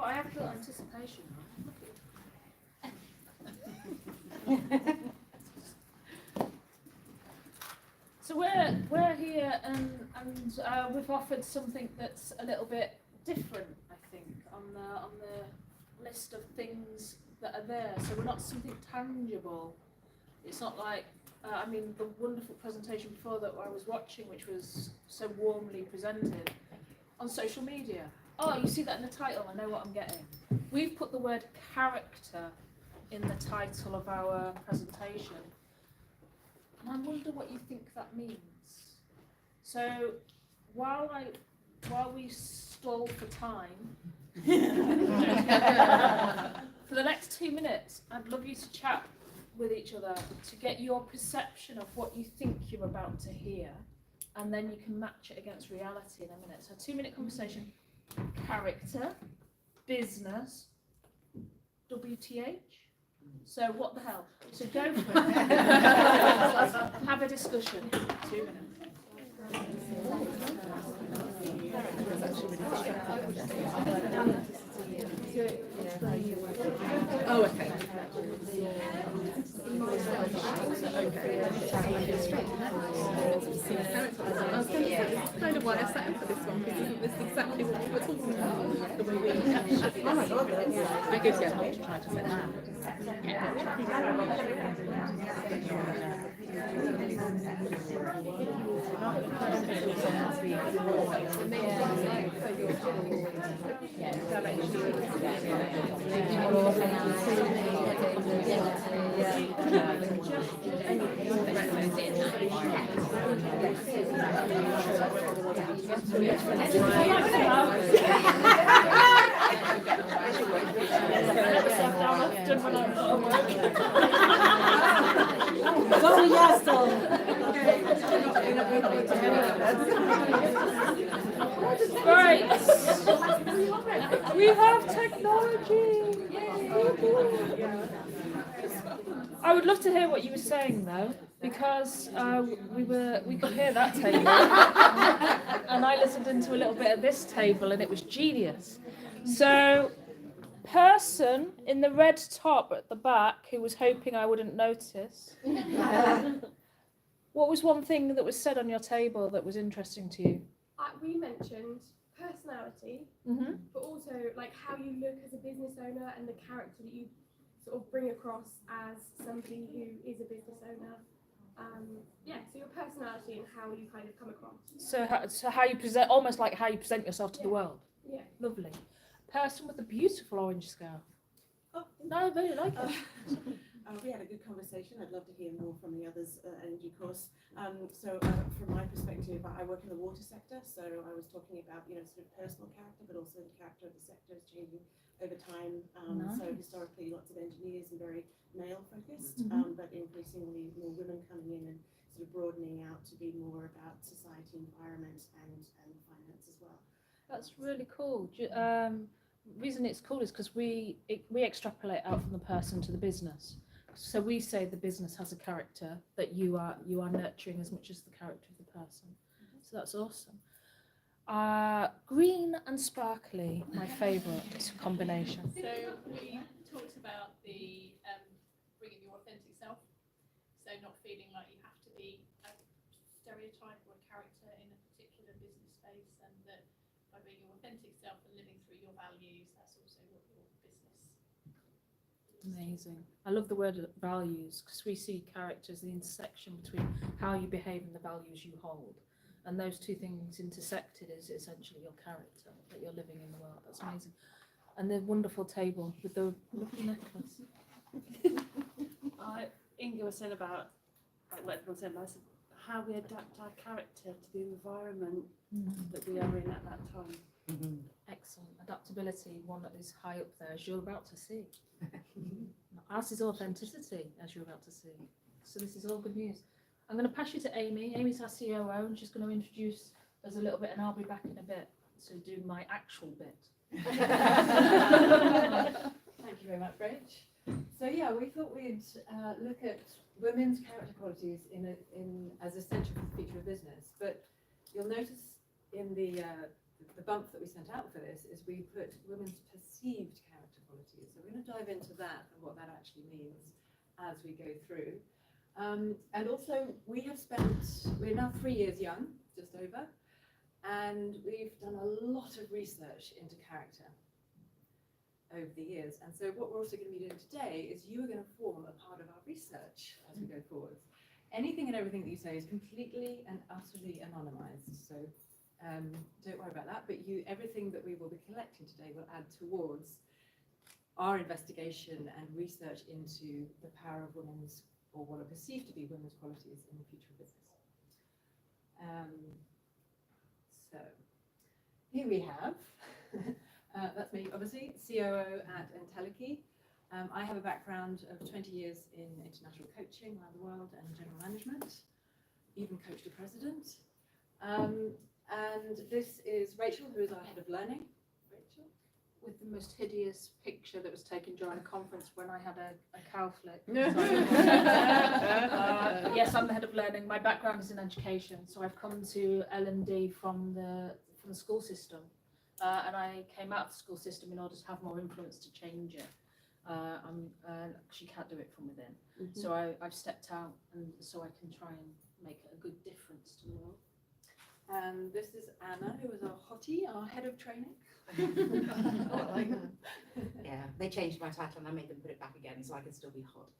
But I have got anticipation. So we're here and we've offered something that's a little bit different, I think, on the list of things that are there. So we're not something tangible. It's not like the wonderful presentation before that I was watching, which was so warmly presented on social media. Oh, you see that in the title, I know what I'm getting. We've put the word character in the title of our presentation. And I wonder what you think that means. So while we stall for time, for the next 2 minutes, I'd love you to chat with each other to get your perception of what you think you're about to hear, and then you can match it against reality in a minute. So 2-minute conversation, character, business, WTH. So what the hell? So go for it. Have a discussion. 2 minutes. Oh, okay. Kind of why I sat in for this one, because isn't this exactly what we were talking about? The way we I guess yeah, I'll try to say that. Right. We have technology. I would love to hear what you were saying though, because we could hear that table, and I listened into a little bit of this table, and it was genius. So, person in the red top at the back who was hoping I wouldn't notice. What was one thing that was said on your table that was interesting to you? We mentioned personality, but also like how you look as a business owner and the character that you sort of bring across as somebody who is a business owner. So your personality and how you kind of come across. So how you present, almost like how you present yourself to the world. Yeah. Lovely. Person with a beautiful orange scarf. Oh, no, I really like it. We had a good conversation. I'd love to hear more from the others in due course. From my perspective, I work in the water sector, so I was talking about sort of personal character, but also the character of the sector is changing over time. Nice. So historically, lots of engineers and very male focused, but increasingly more women coming in and sort of broadening out to be more about society, environment, and finance as well. That's really cool. Reason it's cool is because we extrapolate out from the person to the business. So we say the business has a character that you are nurturing as much as the character of the person. So that's awesome. Green and sparkly, my favourite combination. So we talked about the bringing your authentic self. So not feeling like you have to be a stereotype or a character in a particular business space, and that by being your authentic self and living through your values, that's also what your business is. Amazing. I love the word values, because we see character as the intersection between how you behave and the values you hold. And those two things intersected is essentially your character that you're living in the world. That's amazing. And the wonderful table with the lovely necklace. Inga was saying about what everyone said, I said, how we adapt our character to the environment that we are in at that time. Excellent. Adaptability, one that is high up there, as you're about to see. Ours is authenticity, as you're about to see. So this is all good news. I'm going to pass you to Amy. Amy's our COO, and she's going to introduce us a little bit, and I'll be back in a bit to do my actual bit. Thank you very much, Rach. So yeah, we thought we'd look at women's character qualities as essential for the future of business. But you'll notice in the the bump that we sent out for this is we put women's perceived character qualities. So we're going to dive into that and what that actually means as we go through. And also we're now 3 years young, just over, and we've done a lot of research into character over the years. And so what we're also going to be doing today is you are going to form a part of our research as we go forward. Anything and everything that you say is completely and utterly anonymized. So don't worry about that, but everything that we will be collecting today will add towards our investigation and research into the power of women's, or what are perceived to be women's qualities in the future of business. So here we have, that's me obviously, COO at Entelechy. I have a background of 20 years in international coaching around the world and general management, even coached a president. And this is Rachel, who is our head of learning. Rachel? With the most hideous picture that was taken during a conference when I had a cow flip. Yes, I'm the head of learning. My background is in education, so I've come to L&D from the school system, and I came out of the school system in order to have more influence to change it. She can't do it from within, so I've stepped out, and so I can try and make a good difference to the world. And this is Anna, who is our hottie, our head of training. Oh, I like that. Yeah, they changed my title and I made them put it back again so I can still be hot.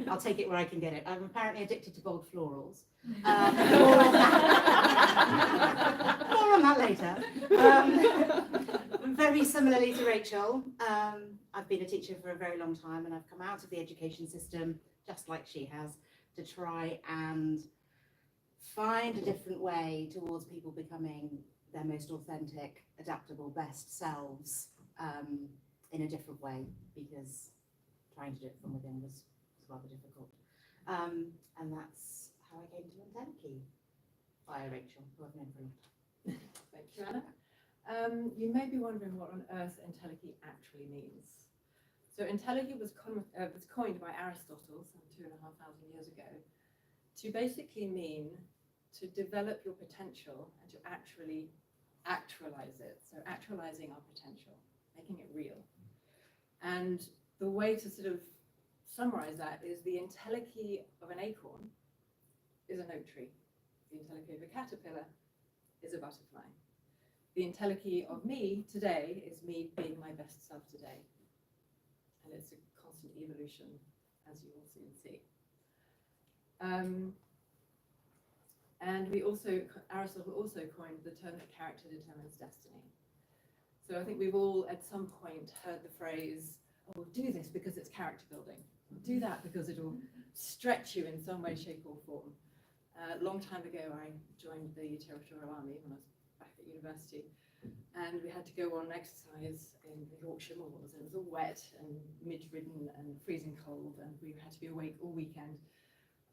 I'll take it where I can get it. I'm apparently addicted to bold florals. More on that later. Very similarly to Rachel, I've been a teacher for a very long time and I've come out of the education system, just like she has, to try and find a different way towards people becoming their most authentic, adaptable, best selves in a different way, because trying to do it from within was rather difficult. And that's how I came to Entelechy, via Rachel, who I've known for a long time. Thank you, Anna. You may be wondering what on earth Entelechy actually means. So Entelechy was coined by Aristotle some 2,500 years ago to basically mean to develop your potential and to actually actualize it. So actualizing our potential, making it real. And the way to sort of summarize that is the entelechy of an acorn is an oak tree. The entelechy of a caterpillar is a butterfly. The entelechy of me today is me being my best self today. And it's a constant evolution, as you will soon see. And Aristotle also coined the term that character determines destiny. So I think we've all at some point heard the phrase, oh, do this because it's character building. Do that because it'll stretch you in some way, shape or form. A long time ago, I joined the Territorial Army when I was back at university. And we had to go on exercise in the Yorkshire moors. And it was all wet and midge-ridden and freezing cold. And we had to be awake all weekend.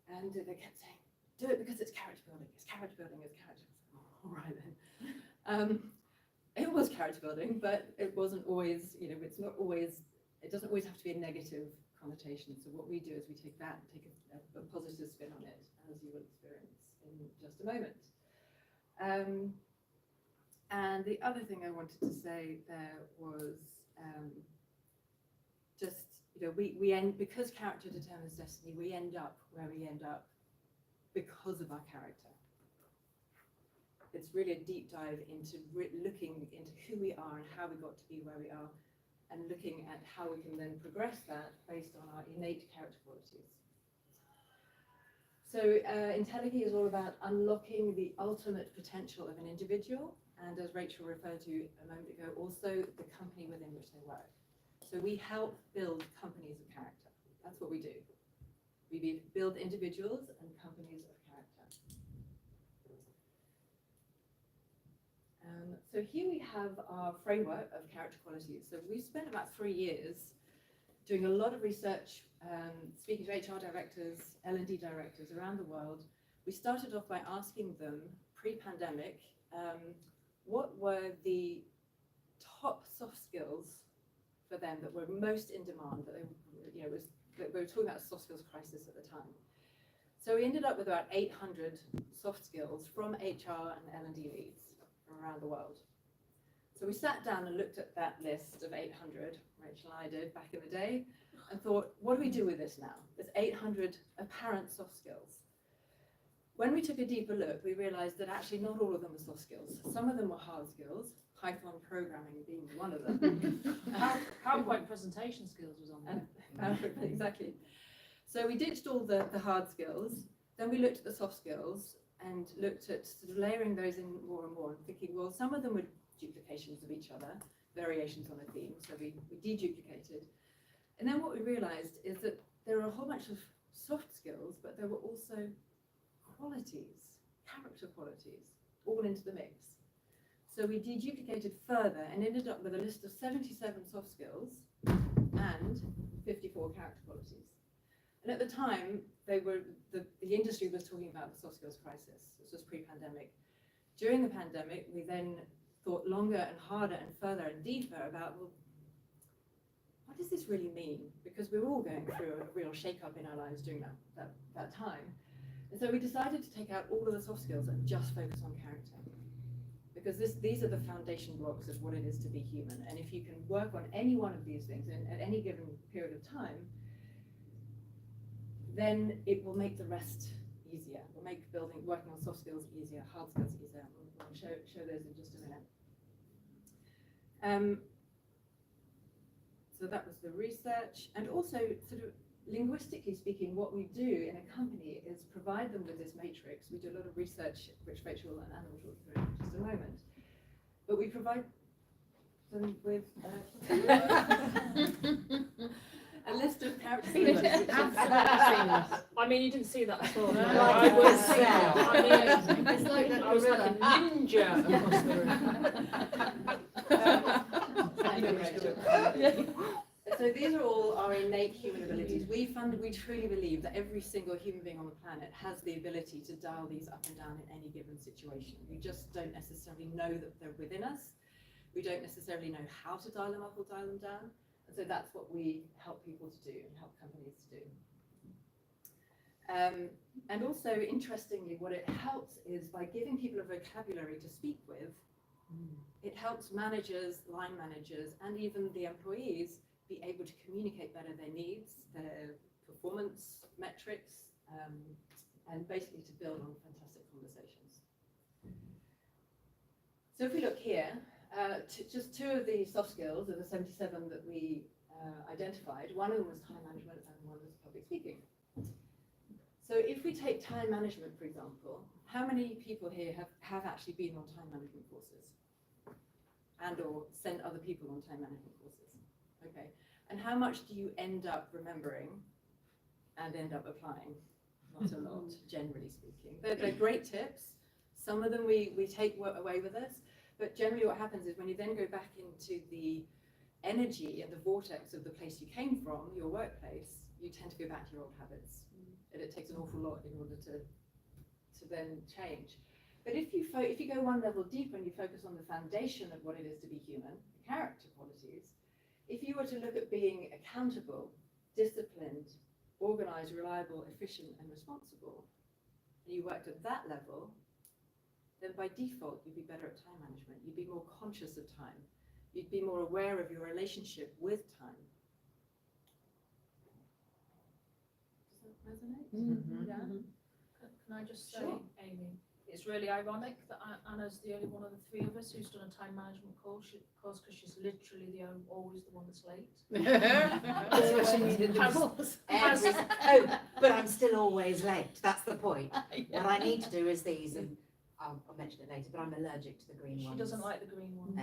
And they kept saying, do it because it's character building. It's character building. It's character building. Oh, all right then. It was character building, but it wasn't always, it's not always, it doesn't always have to be a negative connotation. So what we do is we take that and take a positive spin on it, as you will experience in just a moment. And the other thing I wanted to say there was because character determines destiny, we end up where we end up because of our character. It's really a deep dive into looking into who we are and how we got to be where we are, and looking at how we can then progress that based on our innate character qualities. So Entelechy is all about unlocking the ultimate potential of an individual, and as Rachel referred to a moment ago, also the company within which they work. So we help build companies of character. That's what we do. We build individuals and companies of character. So here we have our framework of character qualities. So we've spent about 3 years doing a lot of research, speaking to HR directors, L&D directors around the world. We started off by asking them, pre-pandemic, what were the top soft skills for them that were most in demand, that they, we were talking about a soft skills crisis at the time. So we ended up with about 800 soft skills from HR and L&D leads. from around the world. So we sat down and looked at that list of 800, Rachel and I did back in the day, and thought, what do we do with this now? There's 800 apparent soft skills. When we took a deeper look, we realized that actually not all of them were soft skills. Some of them were hard skills, Python programming being one of them. PowerPoint presentation skills was on there. Exactly. So we ditched all the hard skills, then we looked at the soft skills and looked at sort of layering those in more and more and thinking, well, some of them were duplications of each other, variations on a theme, so we deduplicated. And then what we realized is that there are a whole bunch of soft skills, but there were also qualities, character qualities, all into the mix. So we deduplicated further and ended up with a list of 77 soft skills and 54 character qualities. And at the time, they were the industry was talking about the soft skills crisis. This was pre-pandemic. During the pandemic, we then thought longer and harder and further and deeper about, well, what does this really mean? Because we were all going through a real shake-up in our lives during that time. And so we decided to take out all of the soft skills and just focus on character. Because these are the foundation blocks of what it is to be human. And if you can work on any one of these things at any given period of time, then it will make the rest easier. It will make working on soft skills easier, hard skills easier. We'll show those in just a minute. So that was the research, and also sort of linguistically speaking, what we do in a company is provide them with this matrix. We do a lot of research, which Rachel and Anna will talk through in just a moment. But we provide them with a list of characteristics. I mean, you didn't see that at all. I was It's like I was like a ninja across the room. So these are all our innate human abilities. We truly believe that every single human being on the planet has the ability to dial these up and down in any given situation. We just don't necessarily know that they're within us. We don't necessarily know how to dial them up or dial them down. And so that's what we help people to do and help companies to do. And also, interestingly, what it helps is by giving people a vocabulary to speak with, it helps managers, line managers, and even the employees be able to communicate better their needs, their performance metrics, and basically to build on fantastic conversations. So if we look here, just two of the soft skills of the 77 that we identified, one of them was time management and one was public speaking. So if we take time management, for example, how many people here have actually been on time management courses and or sent other people on time management courses? Okay, and how much do you end up remembering and end up applying? Not a lot, generally speaking. They're great tips. Some of them we take away with us, but generally what happens is when you then go back into the energy and the vortex of the place you came from, your workplace, you tend to go back to your old habits. And it takes an awful lot in order to then change. But if you go one level deeper and you focus on the foundation of what it is to be human, character qualities, if you were to look at being accountable, disciplined, organized, reliable, efficient, and responsible, and you worked at that level, then by default, you'd be better at time management. You'd be more conscious of time. You'd be more aware of your relationship with time. Does that resonate? Mm-hmm. Yeah. Can I just say, Sure. Amy, it's really ironic that Anna's the only one of the three of us who's done a time management course because she's literally always the one that's late. That's what she needed the course. But I'm still always late. That's the point. What I need to do is these, and I'll mention it later, but I'm allergic to the green She ones. doesn't like the green one.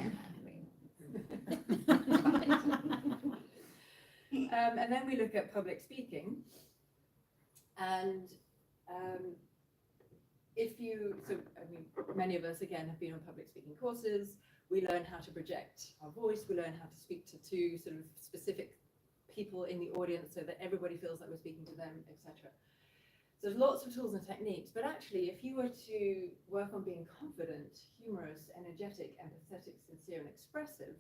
And then we look at public speaking, and many of us again have been on public speaking courses. We learn how to project our voice. We learn how to speak to two sort of specific people in the audience so that everybody feels like we're speaking to them, etc. So there's lots of tools and techniques, but actually, if you were to work on being confident, humorous, energetic, empathetic, sincere, and expressive,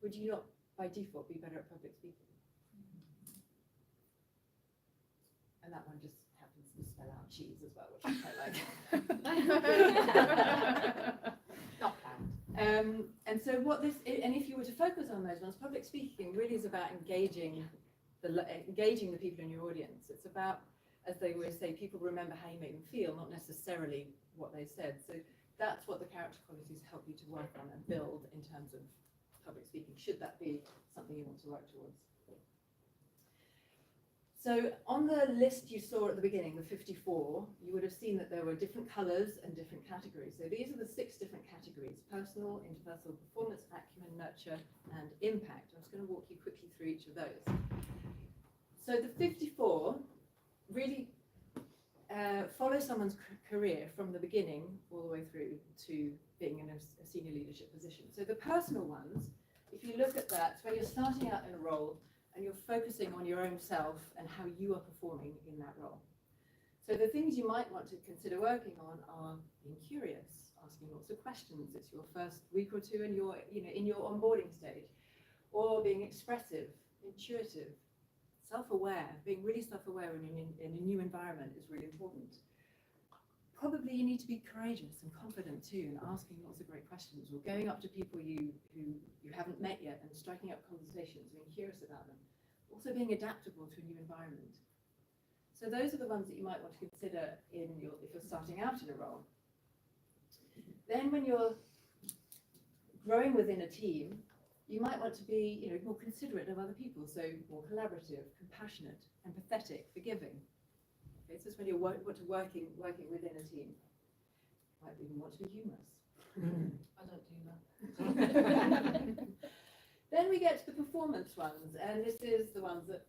would you not, by default, be better at public speaking? And that one just happens to spell out cheese as well, which I quite like. And so what this, and if you were to focus on those ones, public speaking really is about engaging the people in your audience. It's about, as they always say, people remember how you make them feel, not necessarily what they said. So that's what the character qualities help you to work on and build in terms of public speaking, should that be something you want to work towards. So on the list you saw at the beginning, the 54, you would have seen that there were different colours and different categories. So these are the 6 different categories: personal, interpersonal, performance, acumen, nurture, and impact. I'm just going to walk you quickly through each of those. So the 54 really follow someone's career from the beginning all the way through to being in a senior leadership position. So the personal ones, if you look at that, it's where you're starting out in a role and you're focusing on your own self and how you are performing in that role. So the things you might want to consider working on are being curious, asking lots of questions. It's your first week or two in your onboarding stage, or being expressive, intuitive, self-aware. Being really self-aware in a new environment is really important. Probably you need to be courageous and confident too, and asking lots of great questions, or going up to people who you haven't met yet and striking up conversations, being curious about them. Also being adaptable to a new environment. So those are the ones that you might want to consider if you're starting out in a role. Then when you're growing within a team, you might want to be more considerate of other people, so more collaborative, compassionate, empathetic, forgiving. Okay, so this is when you're working within a team. You might even want to be humorous. I don't do that. Then we get to the performance ones, and this is the ones that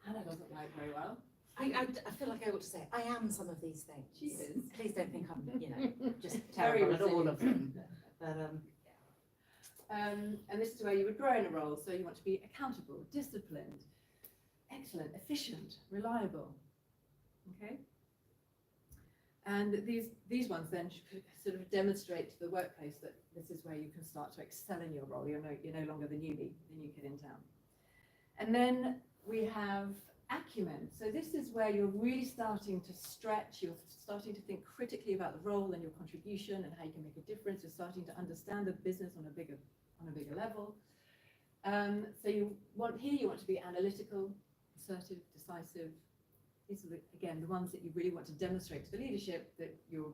Hannah doesn't like very well. I feel like I ought to say, I am some of these things. She is. Please don't think I'm, just terrible at all of them. But, and this is where you would grow in a role, so you want to be accountable, disciplined, excellent, efficient, reliable. Okay? And these ones then sort of demonstrate to the workplace that this is where you can start to excel in your role. You're no longer the new kid in town. And then we have acumen. So this is where you're really starting to stretch. You're starting to think critically about the role and your contribution and how you can make a difference. You're starting to understand the business on a bigger level. So you want to be analytical, assertive, decisive. These are again the ones that you really want to demonstrate to the leadership that you're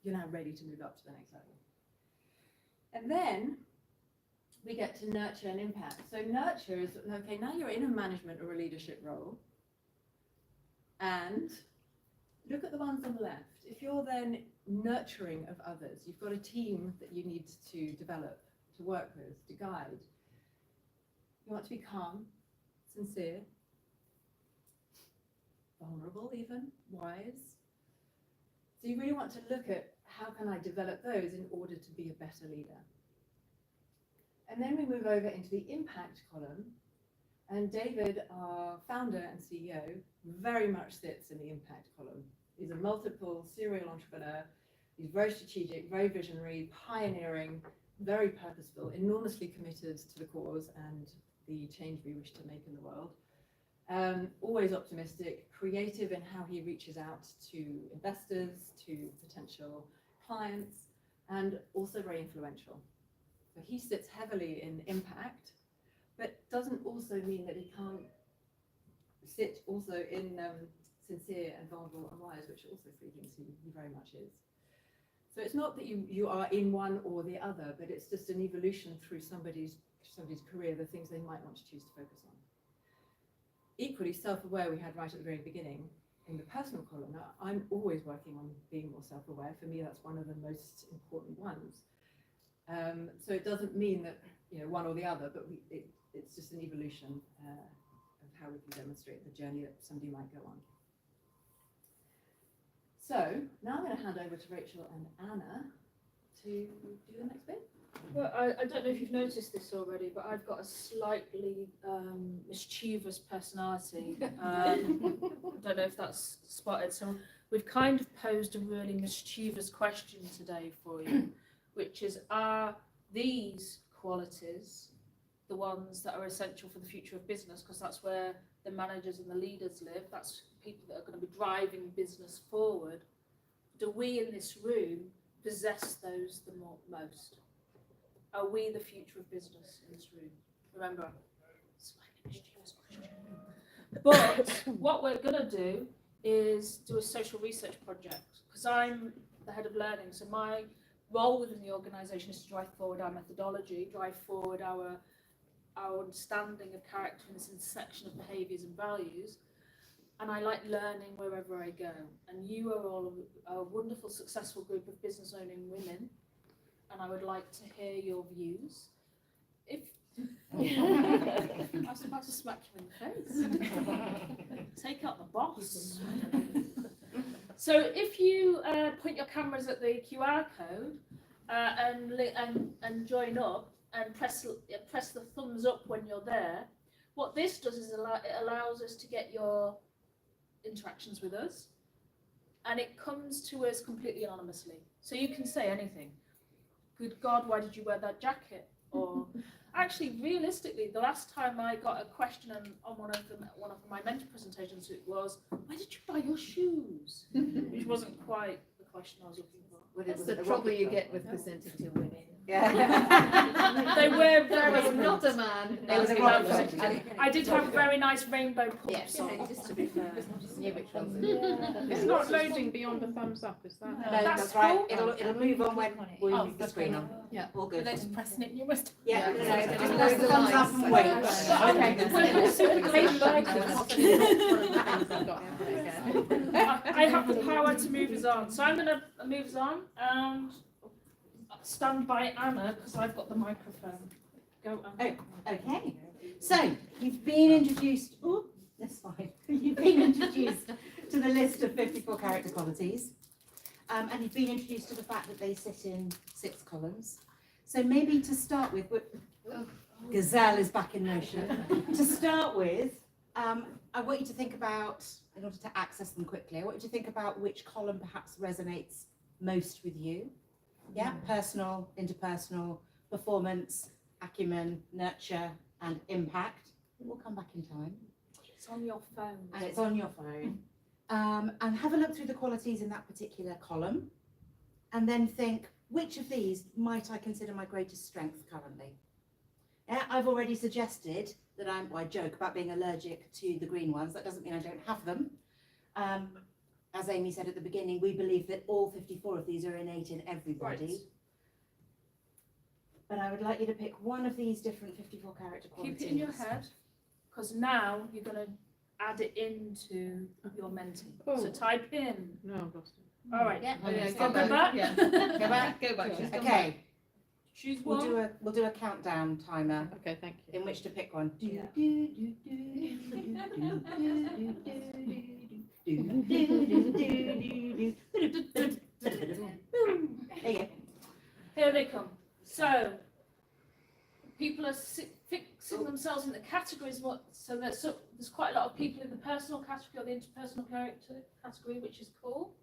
now ready to move up to the next level. And then we get to nurture and impact. So nurture is, okay, now you're in a management or a leadership role, and look at the ones on the left. If you're then nurturing of others, you've got a team that you need to develop, to work with, to guide. You want to be calm, sincere, vulnerable even, wise. So you really want to look at how can I develop those in order to be a better leader. And then we move over into the impact column, and David, our founder and CEO, very much sits in the impact column. He's a multiple serial entrepreneur. He's very strategic, very visionary, pioneering, very purposeful, enormously committed to the cause and the change we wish to make in the world. Always optimistic, creative in how he reaches out to investors, to potential clients, and also very influential. So he sits heavily in impact, but doesn't also mean that he can't sit also in sincere and vulnerable and wise, which are also three things he very much is. So it's not that you are in one or the other, but it's just an evolution through somebody's career, the things they might want to choose to focus on. Equally self-aware we had right at the very beginning in the personal column. Now, I'm always working on being more self-aware. For me, that's one of the most important ones. So it doesn't mean that one or the other, but it's just an evolution of how we can demonstrate the journey that somebody might go on. So now I'm going to hand over to Rachel and Anna to do the next bit. Well, I don't know if you've noticed this already, but I've got a slightly mischievous personality. I don't know if that's spotted. So we've kind of posed a really mischievous question today for you, which is, are these qualities the ones that are essential for the future of business? Because that's where the managers and the leaders live. That's people that are going to be driving business forward. Do we in this room possess those the most? Are we the future of business in this room? Remember, it's my mischievous question. But what we're going to do is do a social research project, because I'm the head of learning, so my role within the organisation is to drive forward our methodology, drive forward our understanding of character in this intersection of behaviours and values. And I like learning wherever I go. And you are all a wonderful, successful group of business owning women, and I would like to hear your views. If I was about to smack you in the face. Take out the boss. So if you point your cameras at the QR code and join up and press the thumbs up when you're there, what this does is it allows us to get your interactions with us, and it comes to us completely anonymously. So you can say anything. Good God, why did you wear that jacket? Or actually, realistically, the last time I got a question on one of my mentor presentations, it was, why did you buy your shoes? Which wasn't quite the question I was looking for. That's the trouble you get with presenting to women. Yeah. They were There very was not a man. It was a rocket. I did have very nice rainbow pumps Yeah, on, just to be fair. knew which ones. It's not loading beyond the thumbs up, is that? No, That's that's right. cool. It'll move on when we Oh, move the screen on. Yeah. All good. They're just pressing it numerous times. Yeah, Yeah. no, Yeah. just press the thumbs up and wait. I have the power to move us on, so I'm going to move us on and stand by Anna because I've got the microphone. Go, Anna. Okay. So you've been introduced. Oh, that's fine. You've been introduced to the list of 54 character qualities, and you've been introduced to the fact that they sit in 6 columns. So maybe to start with, Gazelle is back in motion. To start with, I want you to think about, in order to access them quickly, I want you to think about which column perhaps resonates most with you. Yeah, personal, interpersonal, performance, acumen, nurture, and impact. It will come back in time. It's on your phone. And it's on your phone. And have a look through the qualities in that particular column, and then think, which of these might I consider my greatest strength currently? Yeah, I've already suggested that I joke about being allergic to the green ones. That doesn't mean I don't have them. As Amy said at the beginning, we believe that all 54 of these are innate in everybody. Right. But I would like you to pick one of these different 54 character qualities. Keep it in your head, because now you're going to add it into your mentee. Cool. So type in. No, I've lost it. All right. Yeah. Go back. Yeah. Go back. Go back. She's gone Okay, Choose we'll one. do a countdown timer Okay, thank you. in which to pick one. There you go. Here they come. So people are fixing themselves in the categories. So there's quite a lot of people in the personal category or the interpersonal character category, which is cool.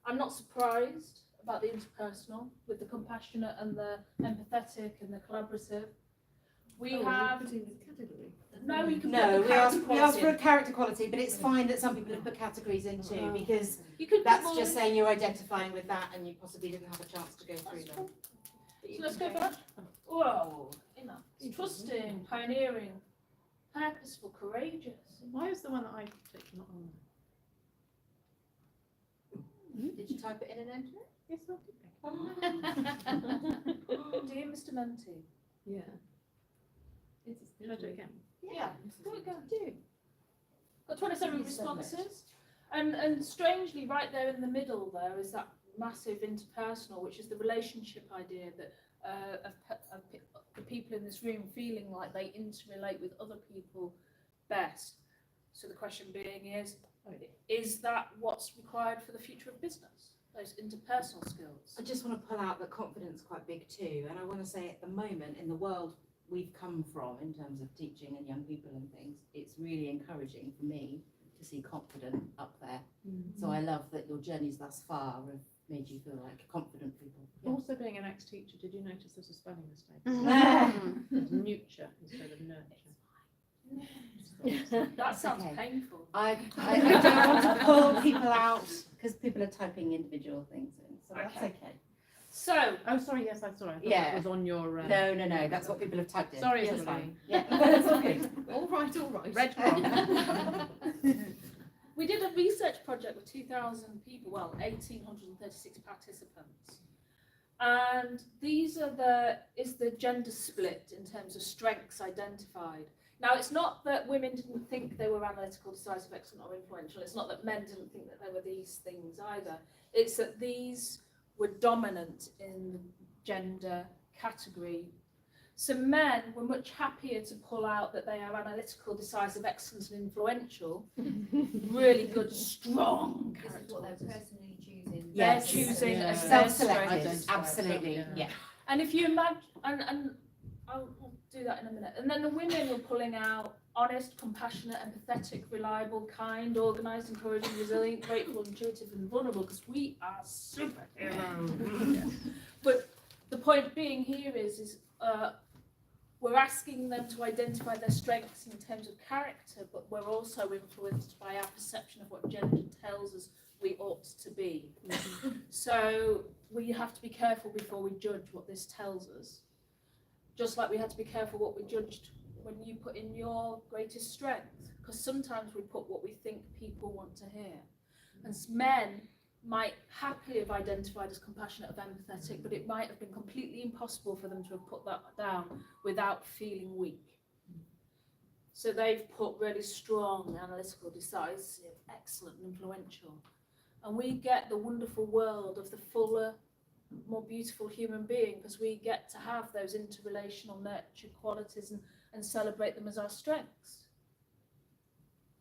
I'm not surprised about the interpersonal with the compassionate and the empathetic and the collaborative. We have no. You can No, put we the asked character for a quality. character quality, but it's fine that some people have put categories in too, because You could put that's more just in. saying you're identifying with that and you possibly didn't have a chance to go through them. So let's go back. Whoa, enough. Trusting, pioneering, purposeful, courageous. Why is the one that I picked not on? Did you type it in and enter it? Yes, I did. Dear Mr. Mentee. Yeah. Should I do it again? Yeah, do it again. Do. Got 27 responses. And strangely, right there in the middle there is that massive interpersonal, which is the relationship idea that of the people in this room feeling like they interrelate with other people best. So the question being is that what's required for the future of business? Those interpersonal skills. I just want to pull out that confidence is quite big too, and I want to say at the moment in the world we've come from in terms of teaching and young people and things, it's really encouraging for me to see confident up there. So I love that your journeys thus far have made you feel like confident people. Also, being an ex-teacher, did you notice there's a spelling mistake? It's nurture instead of nurture. That sounds okay. painful. I don't want to pull people out because people are typing individual things in, so that's Okay. okay. So, Oh, sorry, yes, I saw it. I thought Yeah. that was on your... No, that's what people have typed in. Sorry, That's everybody. fine. Yeah, that's all good. All right, all right. Red one. we did a research project with 2,000 people, well, 1,836 participants. And these are is the gender split in terms of strengths identified. Now, it's not that women didn't think they were analytical, decisive, excellent, or influential. It's not that men didn't think that they were these things either. It's that these were dominant in the gender category. So men were much happier to pull out that they are analytical, decisive, excellent, and influential. Really good, strong This is character. what they're personally choosing. They're Yes. choosing Yeah. as their Self-selected, strengths. absolutely, Yeah. yeah. And if you imagine, and I'll do that in a minute. And then the women were pulling out honest, compassionate, empathetic, reliable, kind, organised, encouraging, resilient, grateful, intuitive, and vulnerable, because we are superheroes. But the point being here is we're asking them to identify their strengths in terms of character, but we're also influenced by our perception of what gender tells us we ought to be. So we have to be careful before we judge what this tells us. Just like we had to be careful what we judged when you put in your greatest strength, because sometimes we put what we think people want to hear. And men might happily have identified as compassionate or empathetic, but it might have been completely impossible for them to have put that down without feeling weak. So they've put really strong, analytical, decisive, excellent, and influential. And we get the wonderful world of the fuller, more beautiful human being, because we get to have those interrelational nurture qualities and celebrate them as our strengths.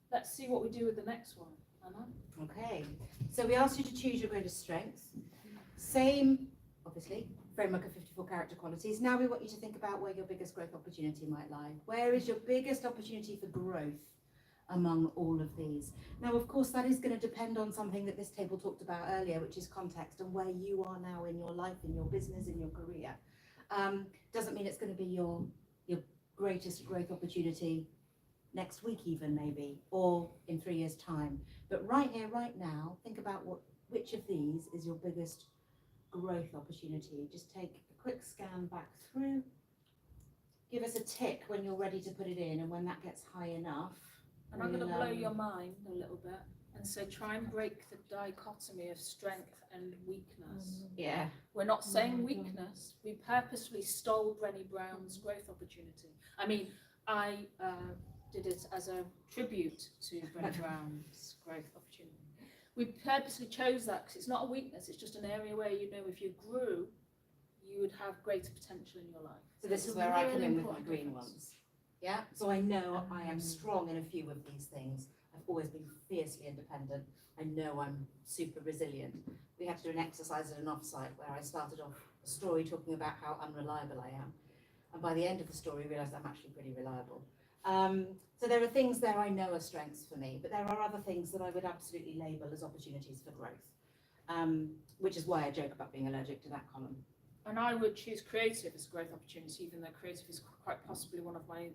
Let's see what we do with the next one, Anna. Okay, so we asked you to choose your greatest strengths. Same, obviously, framework of 54 character qualities. Now we want you to think about where your biggest growth opportunity might lie. Where is your biggest opportunity for growth among all of these? Now, of course, that is going to depend on something that this table talked about earlier, which is context and where you are now in your life, in your business, in your career. Doesn't mean it's going to be your greatest growth opportunity next week even maybe, or in 3 years' time. But right here, right now, think about which of these is your biggest growth opportunity. Just take a quick scan back through. Give us a tick when you're ready to put it in, and when that gets high enough. And I'm going to blow your mind a little bit and say try and break the dichotomy of strength and weakness. Yeah. We're not saying weakness. We purposely stole Brené Brown's growth opportunity. I mean, I did it as a tribute to Brené Brown's growth opportunity. We purposely chose that because it's not a weakness, it's just an area where you know if you grew, you would have greater potential in your life. So this is where I come in with my green ones. Yeah, so I know I am strong in a few of these things. I've always been fiercely independent. I know I'm super resilient. We had to do an exercise at an offsite where I started off a story talking about how unreliable I am. And by the end of the story, I realised I'm actually pretty reliable. So there are things there I know are strengths for me, but there are other things that I would absolutely label as opportunities for growth, which is why I joke about being allergic to that column. And I would choose creative as a growth opportunity, even though creative is quite possibly one of my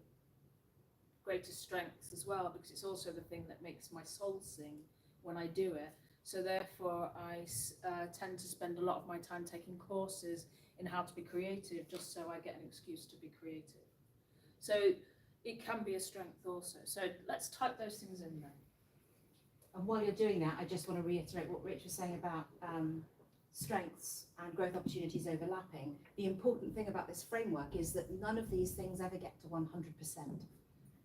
greatest strengths as well, because it's also the thing that makes my soul sing when I do it. So therefore, I tend to spend a lot of my time taking courses in how to be creative, just so I get an excuse to be creative. So it can be a strength also. So let's type those things in there. And while you're doing that, I just want to reiterate what Rich was saying about strengths and growth opportunities overlapping. The important thing about this framework is that none of these things ever get to 100%.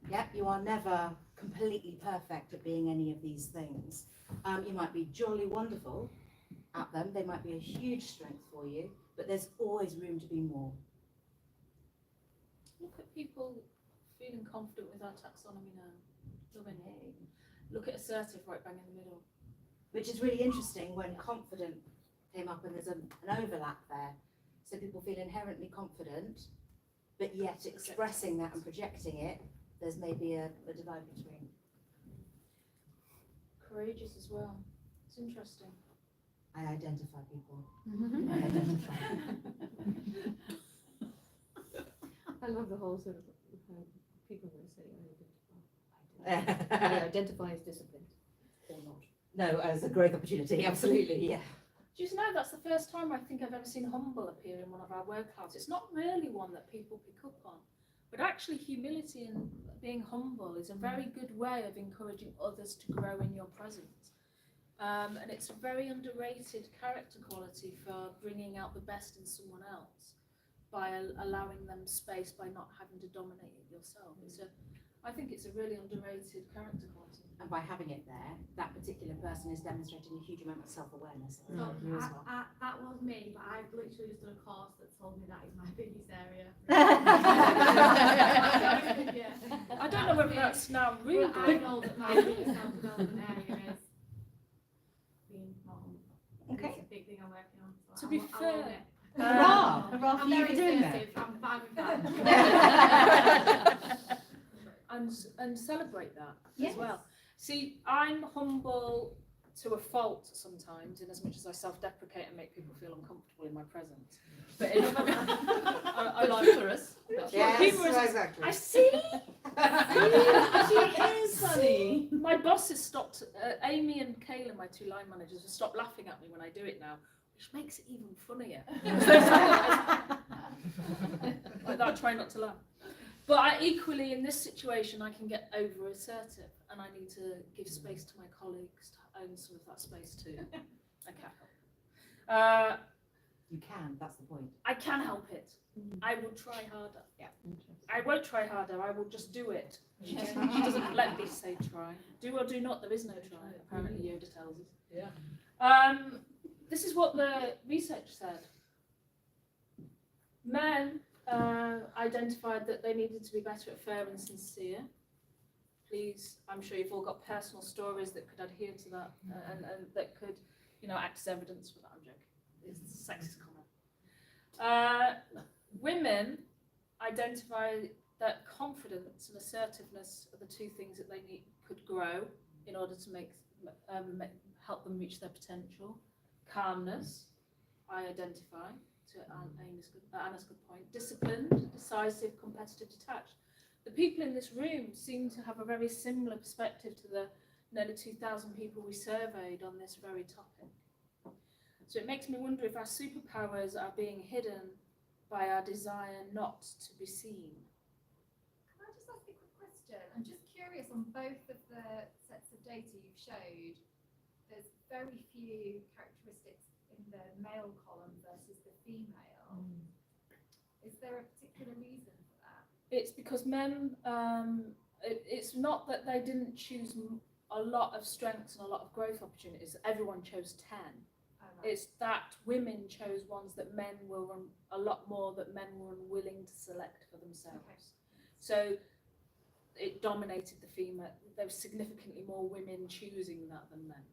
Yeah, you are never completely perfect at being any of these things. You might be jolly wonderful at them. They might be a huge strength for you, but there's always room to be more. Look at people feeling confident with our taxonomy now. Loving it. Look at assertive right bang in the middle. Which is really interesting when confident came up and there's an overlap there. So people feel inherently confident, but yet expressing that and projecting it, there's maybe a divide between. Courageous as well. It's interesting. I identify people. Mm-hmm. I identify. I love the whole sort of people that say I identify as disciplined or not. No, as a growth opportunity, absolutely, yeah. Do you know that's the first time I think I've ever seen humble appear in one of our word clouds? It's not really one that people pick up on, but actually humility and being humble is a very good way of encouraging others to grow in your presence. And it's a very underrated character quality for bringing out the best in someone else by allowing them space, by not having to dominate it yourself. I think it's a really underrated character quality. And by having it there, that particular person is demonstrating a huge amount of self-awareness. So that was me, but I've literally just done a course that told me that is my biggest area. Yeah. I don't know whether that's now rude. But I know that my biggest self-development area is being more humble. Okay. It's a big thing I'm working on. So To be I'll fair, own it. Hurrah! Hurrah for I'm you very for doing that. assertive. I'm fine with that. and celebrate that Yes. as well. See, I'm humble to a fault sometimes, in as much as I self-deprecate and make people feel uncomfortable in my presence. But in I like Humorous. Yes, humorous. exactly. I see. She is funny. My boss has stopped. Amy and Kayla, my two line managers, have stopped laughing at me when I do it now, which makes it even funnier. Like that, I try not to laugh. But I equally, in this situation, I can get over assertive, and I need to give space to my colleagues to own some of that space too. I can't help it. You can, that's the point. I can help it. I will try harder. Yeah. I won't try harder. I will just do it. She doesn't let me say try. Do or do not. There is no try. Apparently, Yoda tells us. Yeah. This is what the research said. Men identified that they needed to be better at fair and sincere. Please, I'm sure you've all got personal stories that could adhere to that and that could, act as evidence for that. I'm joking. It's a sexist comment. Women identify that confidence and assertiveness are the two things that they could grow in order to help them reach their potential. Calmness, I identify, to Anna's good point. Disciplined, decisive, competitive, detached. The people in this room seem to have a very similar perspective to the nearly 2,000 people we surveyed on this very topic. So it makes me wonder if our superpowers are being hidden by our desire not to be seen. Can I just ask a quick question? I'm just curious, on both of the sets of data you've showed, there's very few characteristics in the male column versus the female. Is there a particular reason for that? It's because men, it's not that they didn't choose a lot of strengths and a lot of growth opportunities. Everyone chose 10. It's that women chose ones that men were a lot more that men were unwilling to select for themselves. Okay. So it dominated the female. There was significantly more women choosing that than men.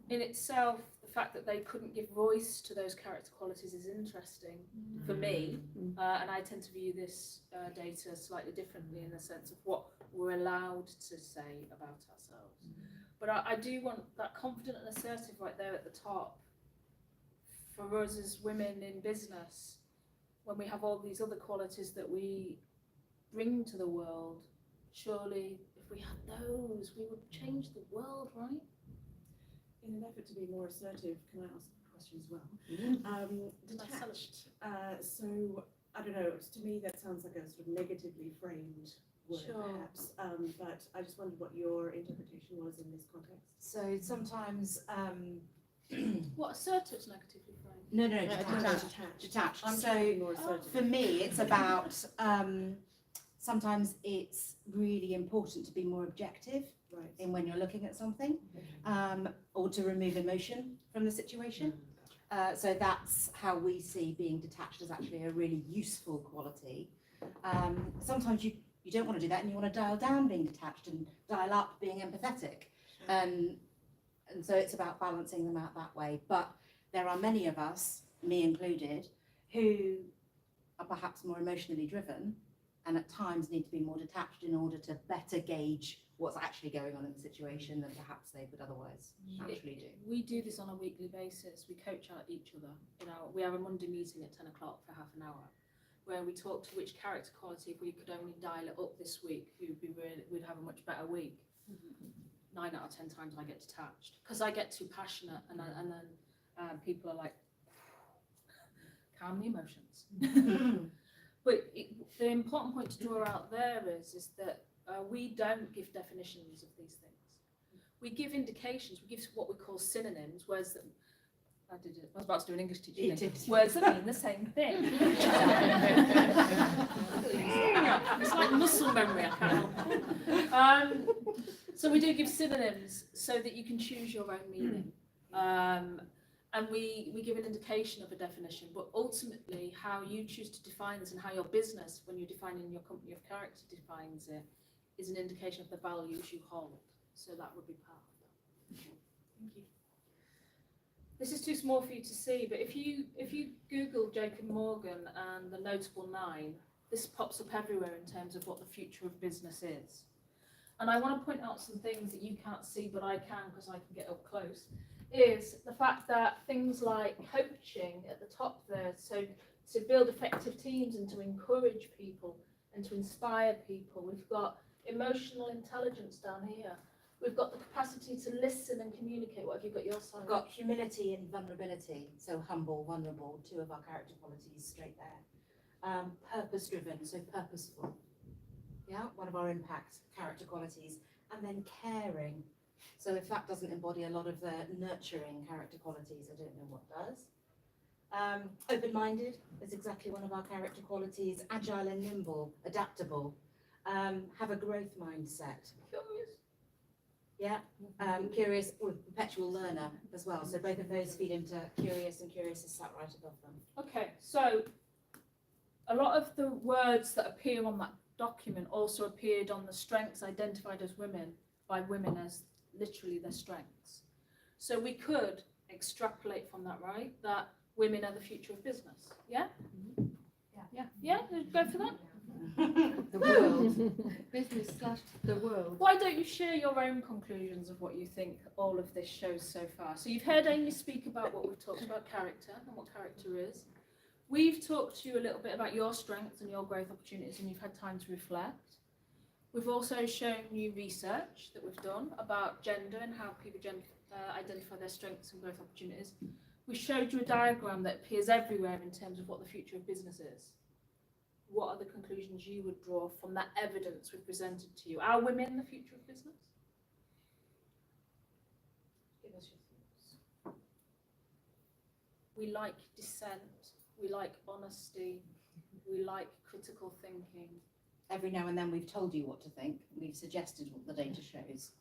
Yeah. In itself, the fact that they couldn't give voice to those character qualities is interesting for me, and I tend to view this data slightly differently in the sense of what we're allowed to say about ourselves. But I do want that confident and assertive right there at the top. For us as women in business, when we have all these other qualities that we bring to the world, surely if we had those, we would change the world, right? In an effort to be more assertive, can I ask a question as well? Detached. So, I don't know, to me that sounds like a sort of negatively framed word, perhaps, but I just wondered what your interpretation was in this context. So sometimes, What assertive's negatively framed? no, Detached. detached. I'm So thinking more assertive. for me, it's about sometimes it's really important to be more objective Right. in when you're looking at something, or to remove emotion from the situation. So that's how we see being detached as actually a really useful quality. Sometimes you don't want to do that and you want to dial down being detached and dial up being empathetic. And so it's about balancing them out that way. But there are many of us, me included, who are perhaps more emotionally driven and at times need to be more detached in order to better gauge what's actually going on in the situation than perhaps they would otherwise naturally do. We do this on a weekly basis. We coach out each other. We have a Monday meeting at 10 o'clock for half an hour, where we talk to which character quality, if we could only dial it up this week, we'd have a much better week. 9 out of 10 times I get detached because I get too passionate, and then people are like, calm the emotions. But the important point to draw out there is that we don't give definitions of these things. We give indications. We give what we call synonyms, words that I was about to do an English teaching thing. Words that mean the same thing. It's like muscle memory. I can't help it. So we do give synonyms so that you can choose your own meaning. And we give an indication of a definition, but ultimately how you choose to define this and how your business, when you're defining your company of character, defines it, is an indication of the values you hold. So that would be part of that. Thank you. This is too small for you to see, but if you Google Jacob Morgan and the Notable Nine, this pops up everywhere in terms of what the future of business is. And I want to point out some things that you can't see, but I can because I can get up close. Is the fact that things like coaching at the top there, so to build effective teams and to encourage people and to inspire people. We've got emotional intelligence down here. We've got the capacity to listen and communicate. What have you got your side? We've got humility and vulnerability, so humble, vulnerable, 2 of our character qualities straight there. Purpose-driven, so purposeful. Yeah, one of our impact character qualities. And then caring. So if that doesn't embody a lot of the nurturing character qualities, I don't know what does. Open-minded is exactly one of our character qualities. Agile and nimble, adaptable. Have a growth mindset. Curious. Yeah, curious, or perpetual learner as well. So both of those feed into curious, and curious is sat right above them. Okay, so a lot of the words that appear on that document also appeared on the strengths identified as women by women as literally their strengths. So we could extrapolate from that, right? That women are the future of business. Yeah? Yeah? Go for that? The world. Business / the world. Why don't you share your own conclusions of what you think all of this shows so far? So you've heard Amy speak about what we've talked about, character, and what character is. We've talked to you a little bit about your strengths and your growth opportunities, and you've had time to reflect. We've also shown you research that we've done about gender and how people identify their strengths and growth opportunities. We showed you a diagram that appears everywhere in terms of what the future of business is. What are the conclusions you would draw from that evidence we've presented to you? Are women the future of business? Give us your thoughts. We like dissent. We like honesty. We like critical thinking. Every now and then we've told you what to think. We've suggested what the data shows.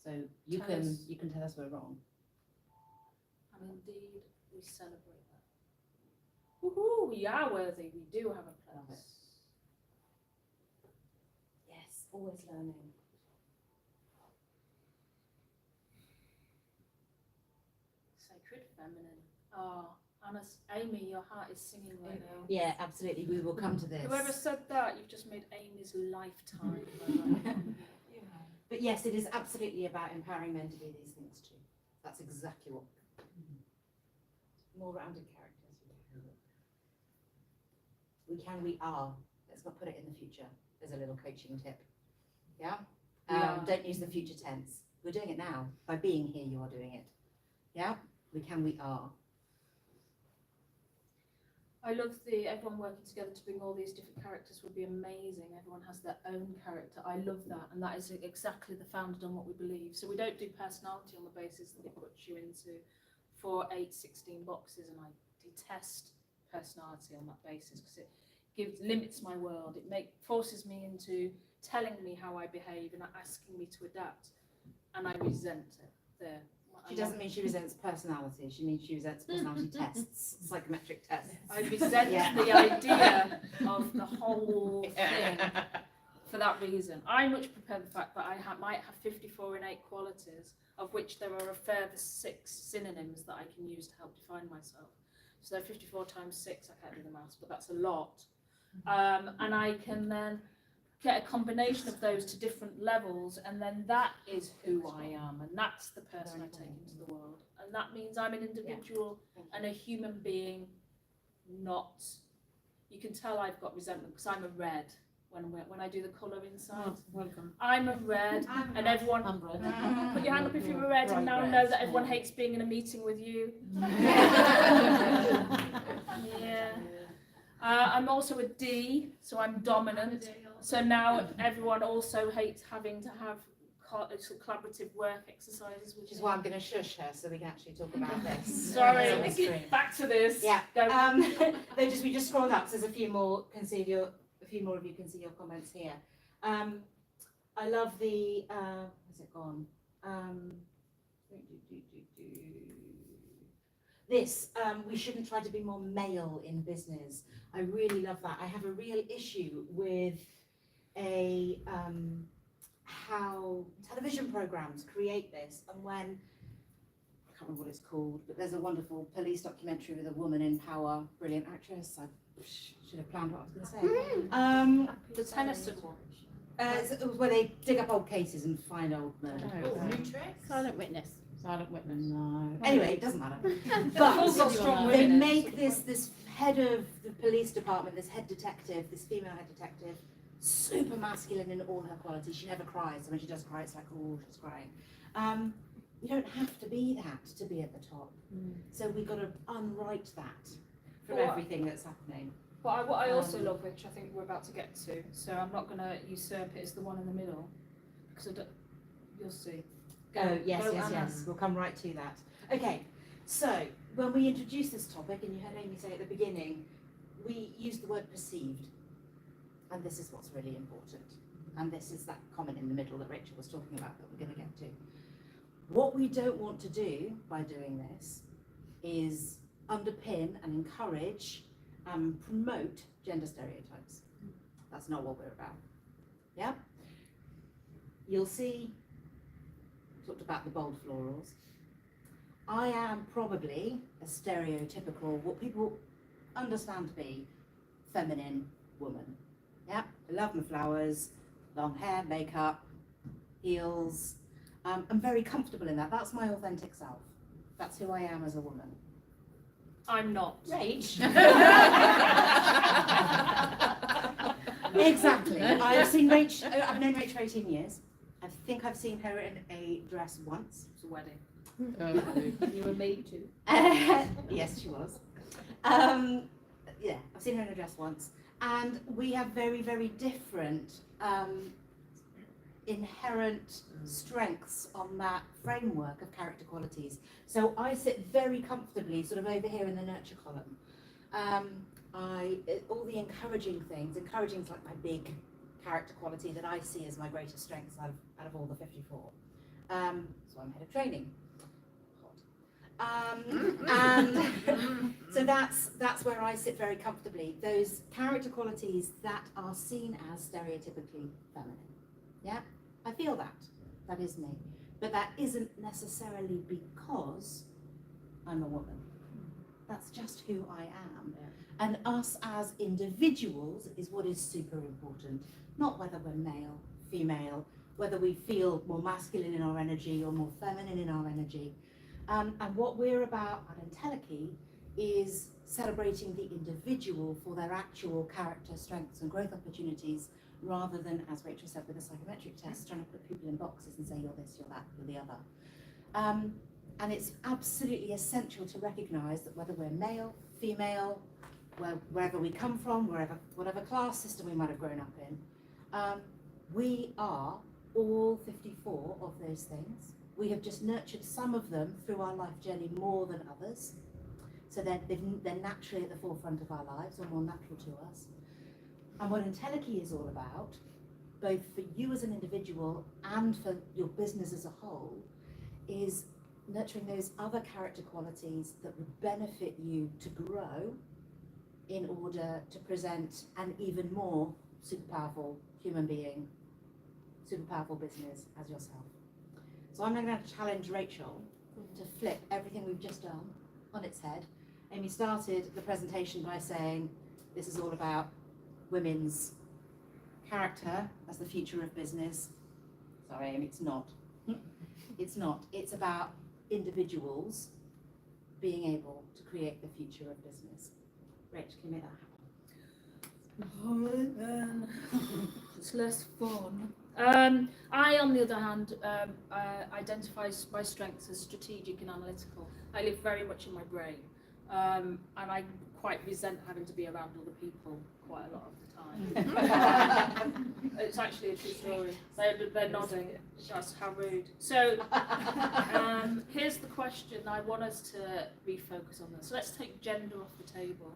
So you Tell can us. tell us we're wrong. And indeed, we celebrate that. Woohoo! We are worthy. We do have a Love place. Yes, always learning. Sacred feminine. Oh, Amy, your heart is singing right now. Yeah, absolutely. We will come to this. Whoever said that, you've just made Amy's lifetime. But yes, it is absolutely about empowering men to do these things too. That's exactly what. More rounded characters. We are. Let's not put it in the future. There's a little coaching tip. Yeah? Don't use the future tense. We're doing it now. By being here, you are doing it. Yeah? We are. I love everyone working together to bring all these different characters would be amazing. Everyone has their own character. I love that. And that is exactly the founded on what we believe. So we don't do personality on the basis that it puts you into 4, 8, 16 boxes. And I detest personality on that basis because it limits my world. It forces me into telling me how I behave and asking me to adapt. And I resent it there. She doesn't mean she resents personality. She means she resents personality tests, psychometric tests. I resent the idea of the whole thing for that reason. I much prefer the fact that I might have 54 innate qualities, of which there are a further 6 synonyms that I can use to help define myself. So 54 times 6, I can't do the maths, but that's a lot. And I can then get a combination of those to different levels, and then that is who I am, and that's the person I take into the world. And that means I'm an individual and a human being, not, you can tell I've got resentment because I'm a red. when I do the colour inside. Oh, welcome. I'm a red, and everyone I'm red. put your hand up if you're a red, and now I know that everyone hates being in a meeting with you. Yeah. I'm also a D, so I'm dominant. So now everyone also hates having to have collaborative work exercises, Which is why I'm going to shush her so we can actually talk about this. Sorry, on the screen. back to this. Yeah. Go. We just scrolled up, so there's a few more of you can see your comments here. I love the where's it gone? This we shouldn't try to be more male in business. I really love that. I have a real issue with how television programs create this, and when I can't remember what it's called, but there's a wonderful police documentary with a woman in power, brilliant actress. I should have planned what I was going to say. The Tennyson one. It was where they dig up old cases and find old murder. Silent witness. Silent witness. No. Anyway, it doesn't matter. Also But strong they women. make this head of the police department, this head detective, this female head detective, super masculine in all her qualities. She never cries. So when she does cry, it's like, oh, she's crying. You don't have to be that to be at the top. So we've got to unwrite that from everything that's happening. But what I also love, which I think we're about to get to, so I'm not going to usurp it as the one in the middle, because you'll see. Oh, yes, go, yes, Anna. yes. We'll come right to that. Okay, so when we introduced this topic, and you heard Amy say at the beginning, we used the word perceived. And this is what's really important. And this is that comment in the middle that Rachel was talking about that we're going to get to. What we don't want to do by doing this is underpin and encourage and promote gender stereotypes. That's not what we're about. Yeah? You'll see, talked about the bold florals. I am probably a stereotypical, what people understand to be, feminine woman. Yeah, I love my flowers, long hair, makeup, heels. I'm very comfortable in that. That's my authentic self. That's who I am as a woman. I'm not. Rach. Exactly. I've seen Rach, I've known Rach for 18 years. I think I've seen her in a dress once. It's a wedding. You were made to. Yes, she was. Yeah, I've seen her in a dress once. And we have very, very different inherent strengths on that framework of character qualities. So I sit very comfortably sort of over here in the nurture column. All the encouraging things, encouraging is like my big character quality that I see as my greatest strengths out of all the 54. So I'm head of training. And so that's where I sit very comfortably. Those character qualities that are seen as stereotypically feminine. Yeah, I feel that. That is me. But that isn't necessarily because I'm a woman. That's just who I am. Yeah. And us as individuals is what is super important. Not whether we're male, female, whether we feel more masculine in our energy or more feminine in our energy. And what we're about at Entelechy is celebrating the individual for their actual character, strengths and growth opportunities, rather than, as Rachel said with the psychometric test, trying to put people in boxes and say you're this, you're that, you're the other. And it's absolutely essential to recognise that whether we're male, female, wherever we come from, whatever class system we might have grown up in, we are all 54 of those things. We have just nurtured some of them through our life journey more than others. So they're naturally at the forefront of our lives, or more natural to us. And what Entelechy is all about, both for you as an individual and for your business as a whole, is nurturing those other character qualities that would benefit you to grow in order to present an even more super powerful human being, super powerful business as yourself. So I'm now going to challenge Rachel to flip everything we've just done on its head. Amy started the presentation by saying this is all about women's character as the future of business. Sorry, Amy, it's not. It's not. It's about individuals being able to create the future of business. Rach, can you make that happen? It's less fun. I, on the other hand, identify my strengths as strategic and analytical. I live very much in my brain, and I quite resent having to be around other people quite a lot of the time. It's actually a true story. They're nodding. That's how rude. So here's the question. I want us to refocus on this. So let's take gender off the table.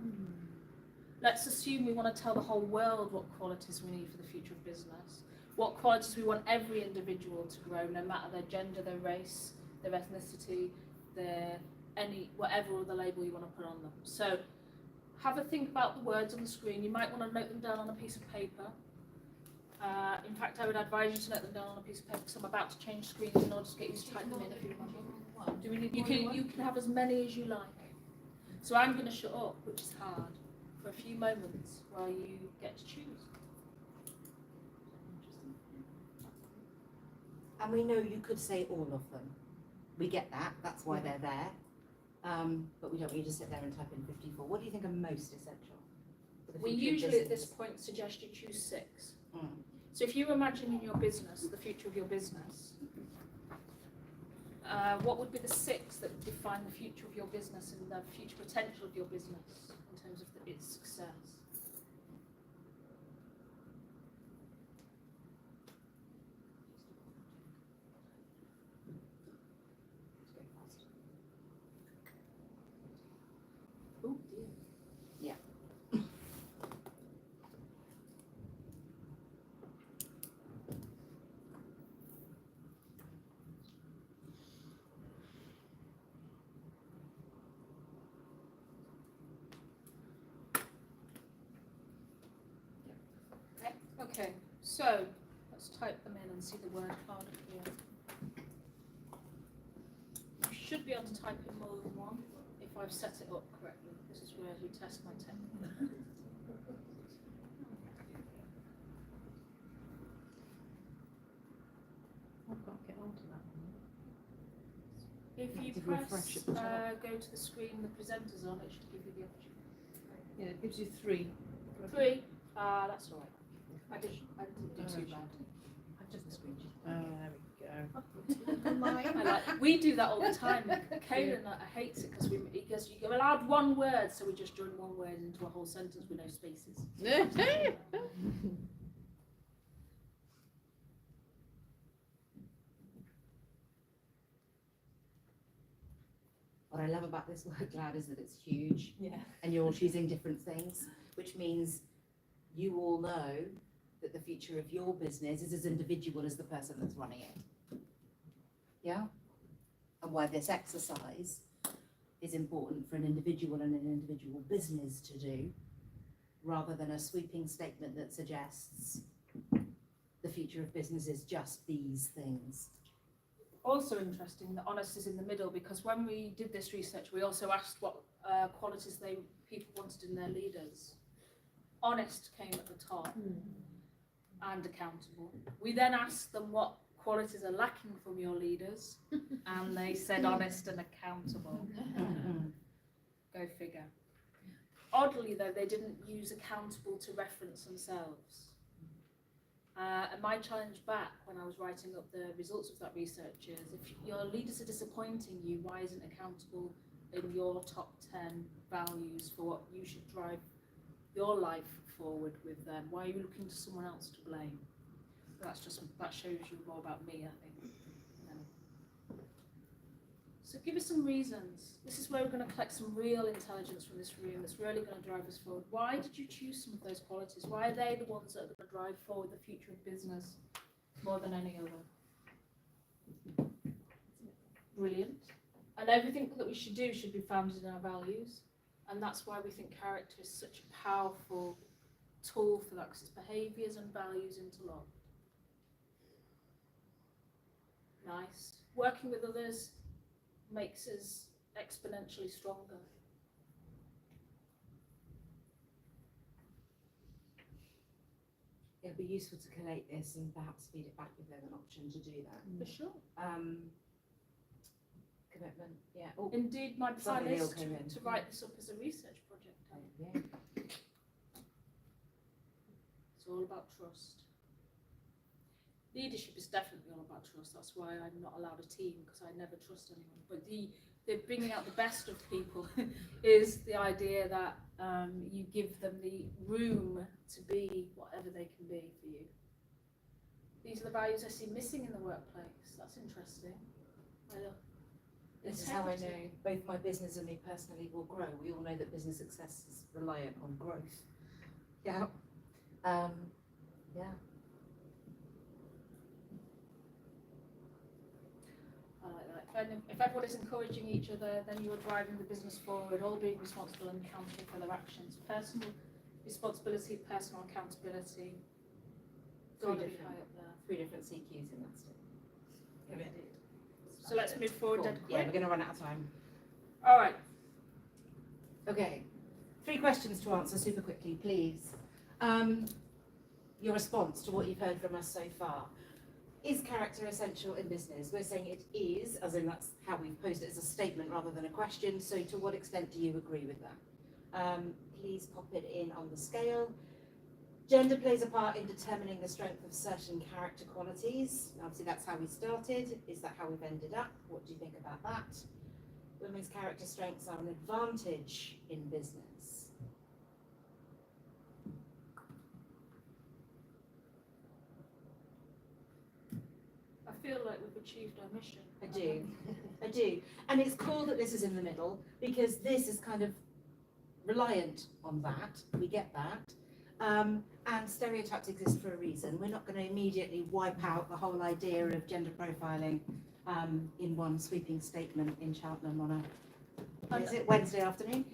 Let's assume we want to tell the whole world what qualities we need for the future of business. What qualities we want every individual to grow, no matter their gender, their race, their ethnicity, whatever other label you want to put on them. So have a think about the words on the screen. You might want to note them down on a piece of paper. In fact, I would advise you to note them down on a piece of paper because I'm about to change screens in order to get you to type them in if you remember. You can have as many as you like. So I'm going to shut up, which is hard, for a few moments while you get to choose. And we know you could say all of them. We get that, that's why they're there. But we don't want you to sit there and type in 54. What do you think are most essential? For the We future of usually at this business? point suggest you choose 6. Mm. So if you imagine in your business, the future of your business, what would be the 6 that would define the future of your business and the future potential of your business in terms of its success? Oh dear. Yeah. Okay, so let's type them in and see the word card appear. You should be able to type in more than one if I've set it up correctly. This is where we test my technique. I can't get onto that one. If you Active press refresh at the top. go to the screen the presenter's on, it should give you the opportunity. Yeah, it gives you 3. 3. That's all right. I didn't do too bad. I've just there we go. I like, we do that all the time. Kaylin hates it because he goes, you're allowed one word, so we just join one word into a whole sentence with no spaces. What I love about this word cloud is that it's huge. Yeah. And you're all choosing different things, which means you all know that the future of your business is as individual as the person that's running it. Yeah? And why this exercise is important for an individual and an individual business to do, rather than a sweeping statement that suggests the future of business is just these things. Also interesting that honest is in the middle, because when we did this research, we also asked what qualities people wanted in their leaders. Honest came at the top and accountable. We then asked them what qualities are lacking from your leaders, and they said honest and accountable. Go figure. Oddly though, they didn't use accountable to reference themselves. And my challenge back when I was writing up the results of that research is, if your leaders are disappointing you, why isn't accountable in your top 10 values for what you should drive your life forward with them? Why are you looking to someone else to blame? That shows you more about me, I think. So give us some reasons. This is where we're going to collect some real intelligence from this room that's really going to drive us forward. Why did you choose some of those qualities? Why are they the ones that are going to drive forward the future of business more than any other? Brilliant. And everything that we should do should be founded in our values. And that's why we think character is such a powerful tool for that, because it's behaviours and values interlocked. Nice. Working with others makes us exponentially stronger. It'll be useful to collate this and perhaps feed it back if there's an option to do that. For sure. Commitment, yeah. Oh, Indeed, my plan somebody is else came in. to write this up as a research project. yeah. It's all about trust. Leadership is definitely all about trust. That's why I'm not allowed a team, because I never trust anyone. But the bringing out the best of people is the idea that you give them the room to be whatever they can be for you. These are the values I see missing in the workplace. That's interesting. This is how I know both my business and me personally will grow. We all know that business success is reliant on growth. Yeah. Yeah. I like that. If everybody's encouraging each other, then you're driving the business forward, all being responsible and accountable for their actions. Personal responsibility, personal accountability. Three different CQs in that statement. So let's move forward. Cool. Dead Yeah, quick. we're going to run out of time. All right. Okay. 3 questions to answer super quickly, please. Your response to what you've heard from us so far. Is character essential in business? We're saying it is, as in that's how we've posed it as a statement rather than a question. So to what extent do you agree with that? Please pop it in on the scale. Gender plays a part in determining the strength of certain character qualities. Obviously that's how we started. Is that how we've ended up? What do you think about that? Women's character strengths are an advantage in business. I feel like we've achieved our mission. I do. And it's cool that this is in the middle, because this is kind of reliant on that. We get that. And stereotypes exist for a reason. We're not going to immediately wipe out the whole idea of gender profiling in one sweeping statement in Cheltenham on a Wednesday afternoon.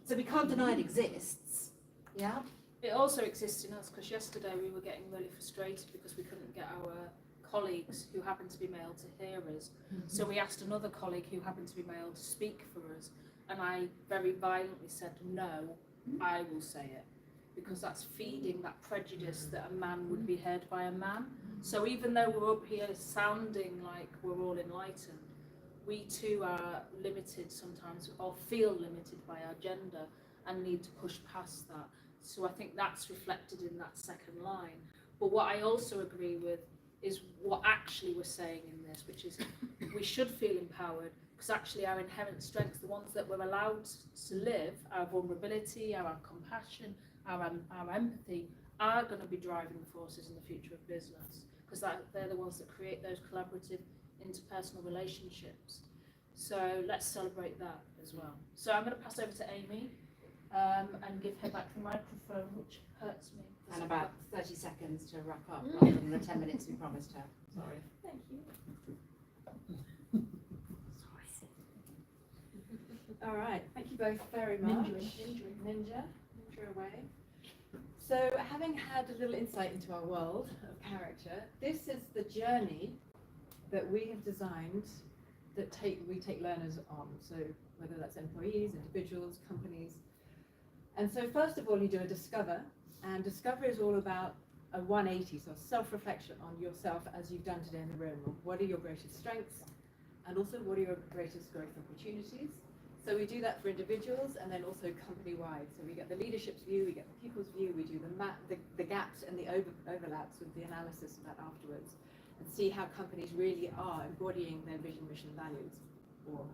So we can't deny it exists. Yeah. It also exists in us, because yesterday we were getting really frustrated because we couldn't get our colleagues who happened to be male to hear us. So we asked another colleague who happened to be male to speak for us, and I very violently said, no, I will say it, because that's feeding that prejudice that a man would be heard by a man. So even though we're up here sounding like we're all enlightened, we too are limited sometimes, or feel limited by our gender, and need to push past that. So I think that's reflected in that second line. But what I also agree with is what actually we're saying in this, which is we should feel empowered, because actually our inherent strengths, the ones that we're allowed to live, our vulnerability, our compassion, our empathy, are going to be driving forces in the future of business, because they're the ones that create those collaborative interpersonal relationships. So let's celebrate that as well. So I'm going to pass over to Amy and give her back the microphone, which hurts me. And about 30 seconds to wrap up rather than the 10 minutes we promised her. Sorry. Thank you. All right, thank you both very much. Ninja away. So having had a little insight into our world of character, this is the journey that we have designed that we take learners on. So whether that's employees, individuals, companies. And so first of all, you do a discover, and discover is all about a 180, so self-reflection on yourself as you've done today in the room. What are your greatest strengths, and also what are your greatest growth opportunities? So we do that for individuals and then also company-wide. So we get the leadership's view, we get the people's view, we do the gaps and the overlaps with the analysis of that afterwards, and see how companies really are embodying their vision, mission, values, or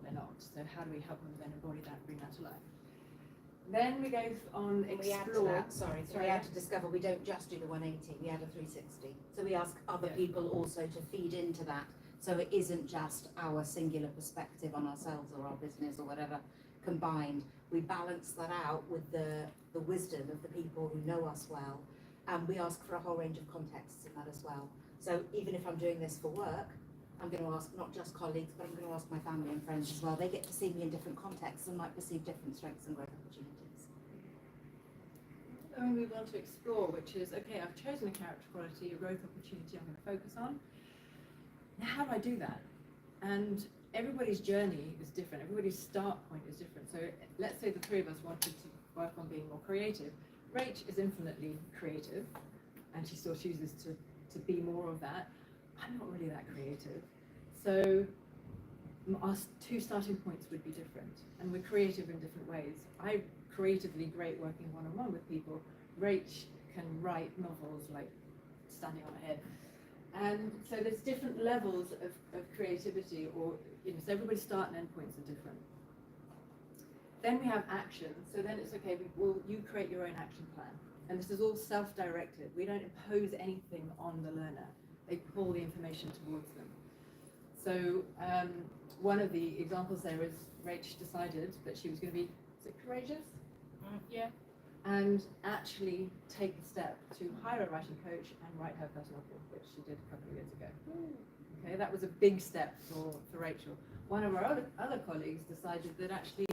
they're not. So how do we help them then embody that and bring that to life? Then we go on explore. We add to that, we add to discover, we don't just do the 180, we add a 360. So we ask other people also to feed into that. So it isn't just our singular perspective on ourselves or our business or whatever combined. We balance that out with the wisdom of the people who know us well. And we ask for a whole range of contexts in that as well. So even if I'm doing this for work, I'm going to ask not just colleagues, but I'm going to ask my family and friends as well. They get to see me in different contexts and might perceive different strengths and growth opportunities. Then we move on to explore, which is, okay, I've chosen a character quality, a growth opportunity I'm going to focus on. Now, how do I do that? And everybody's journey is different. Everybody's start point is different. So let's say the three of us wanted to work on being more creative. Rach is infinitely creative, and she still chooses to be more of that. I'm not really that creative. So our two starting points would be different, and we're creative in different ways. I creatively great working one-on-one with people. Rach can write novels like standing on her head. And so there's different levels of creativity, or so everybody's start and end points are different. Then we have action. So then it's okay, you create your own action plan. And this is all self-directed. We don't impose anything on the learner. They pull the information towards them. So one of the examples there is Rach decided that she was going to be, is it courageous? Yeah. And actually take the step to hire a writing coach and write her first novel, which she did a couple of years ago. Okay, that was a big step for Rachel. One of our other colleagues decided that actually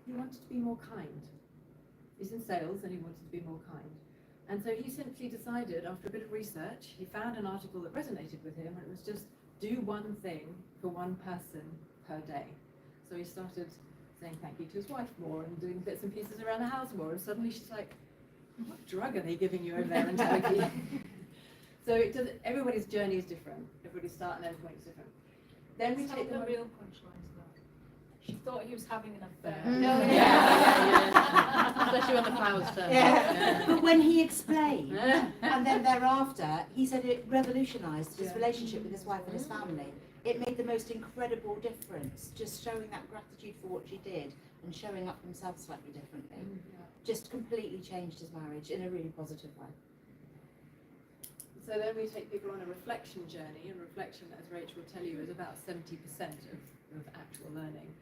he wanted to be more kind. He's in sales and he wanted to be more kind. And so he simply decided, after a bit of research, he found an article that resonated with him, and it was just do one thing for one person per day. So he started saying thank you to his wife more and doing bits and pieces around the house more, and suddenly she's like, what drug are they giving you over there in Turkey? So everybody's journey is different. Everybody's start and end point is different. Then we take the them real punchlines though. She thought he was having an affair. Especially when the flowers turn. Yeah. But when he explained, and then thereafter, he said it revolutionised his relationship with his wife and his family. It made the most incredible difference, just showing that gratitude for what she did and showing up himself slightly differently. Just completely changed his marriage in a really positive way. So then we take people on a reflection journey, and reflection, as Rachel will tell you, is about 70% of actual learning.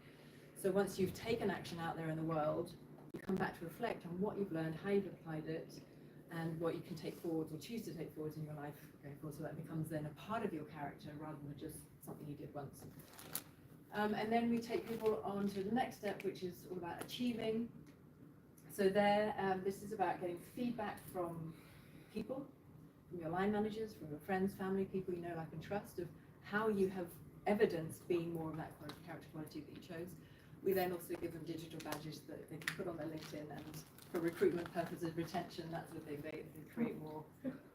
So once you've taken action out there in the world, you come back to reflect on what you've learned, how you've applied it, and what you can take forwards or choose to take forwards in your life going forward, so that becomes then a part of your character rather than just something you did once. And then we take people on to the next step, which is all about achieving. So there, this is about getting feedback from people, from your line managers, from your friends, family, people you know, like, and trust, of how you have evidenced being more of that character quality that you chose. We then also give them digital badges that they can put on their LinkedIn, and for recruitment purposes, retention, that sort of thing, they create more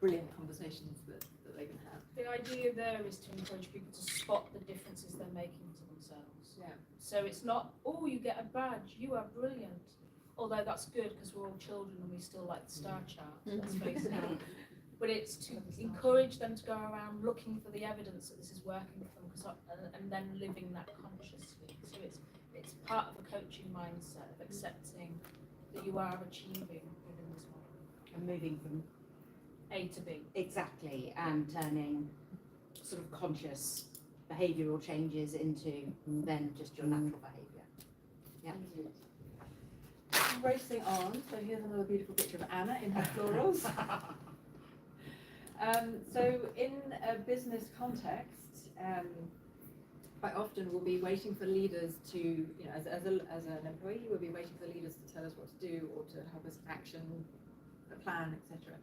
brilliant conversations that they can have. The idea there is to encourage people to spot the differences they're making to themselves. Yeah. So it's not, oh, you get a badge, you are brilliant. Although that's good because we're all children and we still like the star chart, let's face it. But it's to encourage them to go around looking for the evidence that this is working for them, and then living that consciously. So it's part of a coaching mindset of accepting that you are achieving within this model. And moving from A to B. Exactly, and turning sort of conscious behavioural changes into then just your natural behaviour. Yeah. Racing on, so here's another beautiful picture of Anna in her florals. So in a business context, quite often we'll be waiting for leaders to, as an employee, we'll be waiting for leaders to tell us what to do or to help us action a plan, etc.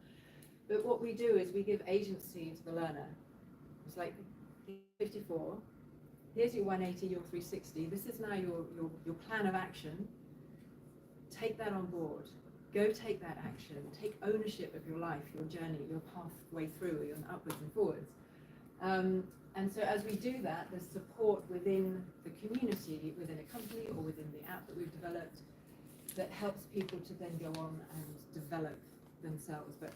But what we do is we give agency to the learner. It's like 54. Here's your 180, your 360. This is now your plan of action. Take that on board. Go take that action. Take ownership of your life, your journey, your pathway through, your upwards and forwards. And so as we do that, there's support within the community, within a company or within the app that we've developed that helps people to then go on and develop themselves, but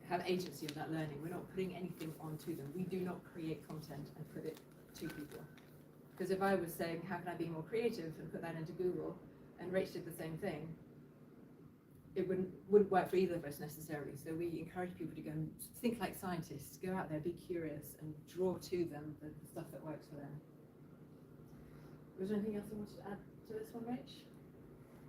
have agency of that learning. We're not putting anything onto them. We do not create content and put it to people. Because if I was saying, how can I be more creative, and put that into Google, and Rach did the same thing, it wouldn't work for either of us necessarily. So we encourage people to go and think like scientists, go out there, be curious, and draw to them the stuff that works for them. Was there anything else you wanted to add to this one, Rach?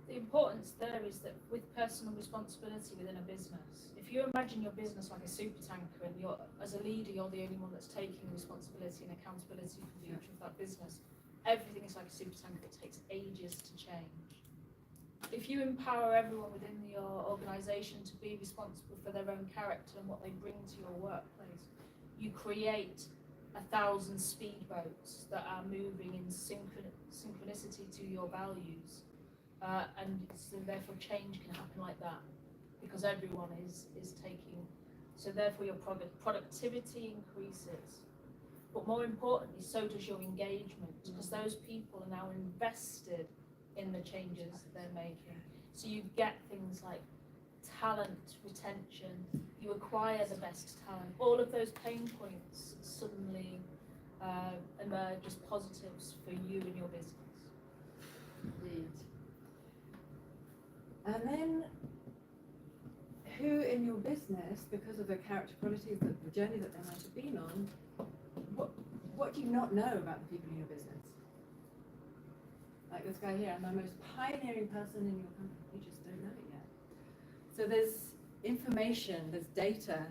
The importance there is that with personal responsibility within a business, if you imagine your business like a super tanker, and as a leader, you're the only one that's taking responsibility and accountability for the future of that business, everything is like a super tanker. It takes ages to change. If you empower everyone within your organisation to be responsible for their own character and what they bring to your workplace, you create 1,000 speedboats that are moving in synchronicity to your values. And so therefore change can happen like that because everyone is taking, so therefore your productivity increases. But more importantly, so does your engagement, because those people are now invested in the changes they're making. So you get things like talent retention, you acquire the best talent. All of those pain points suddenly emerge as positives for you and your business. Indeed. And then, who in your business, because of the character qualities, the journey that they might have been on, what do you not know about the people in your business? Like this guy here, I'm the most pioneering person in your company. You just don't know it yet. So there's information, there's data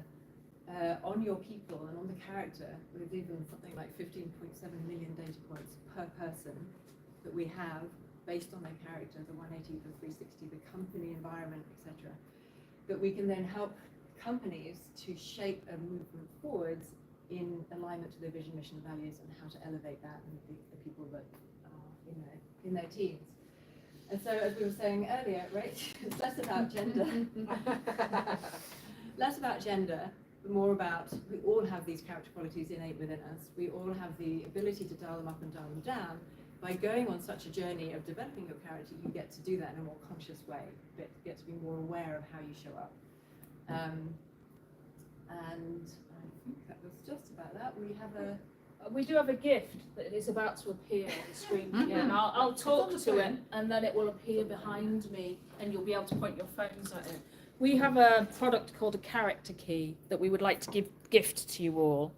on your people and on the character, with even something like 15.7 million data points per person that we have based on their character, the 180, the 360, the company environment, etc., that we can then help companies to shape a movement forwards in alignment to their vision, mission, and values, and how to elevate that and the people that are in their teams. And so, as we were saying earlier, right, it's less about gender, but more about, we all have these character qualities innate within us. We all have the ability to dial them up and dial them down. By going on such a journey of developing your character, you get to do that in a more conscious way. You get to be more aware of how you show up. And I think that was just about that. We do have a gift that is about to appear on the screen here, and I'll talk to it, and then it will appear behind me, and you'll be able to point your phones at it. We have a product called a character key that we would like to gift to you all.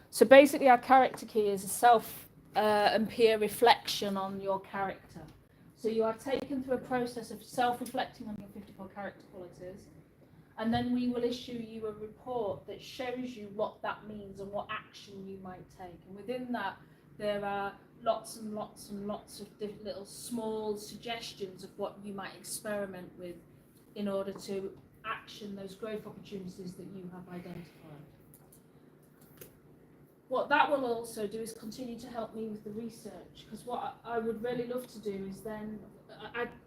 So basically, our character key is a self and peer reflection on your character. So you are taken through a process of self-reflecting on your 54 character qualities, and then we will issue you a report that shows you what that means and what action you might take. And within that, there are lots and lots and lots of little small suggestions of what you might experiment with in order to action those growth opportunities that you have identified. What that will also do is continue to help me with the research, because what I would really love to do is then,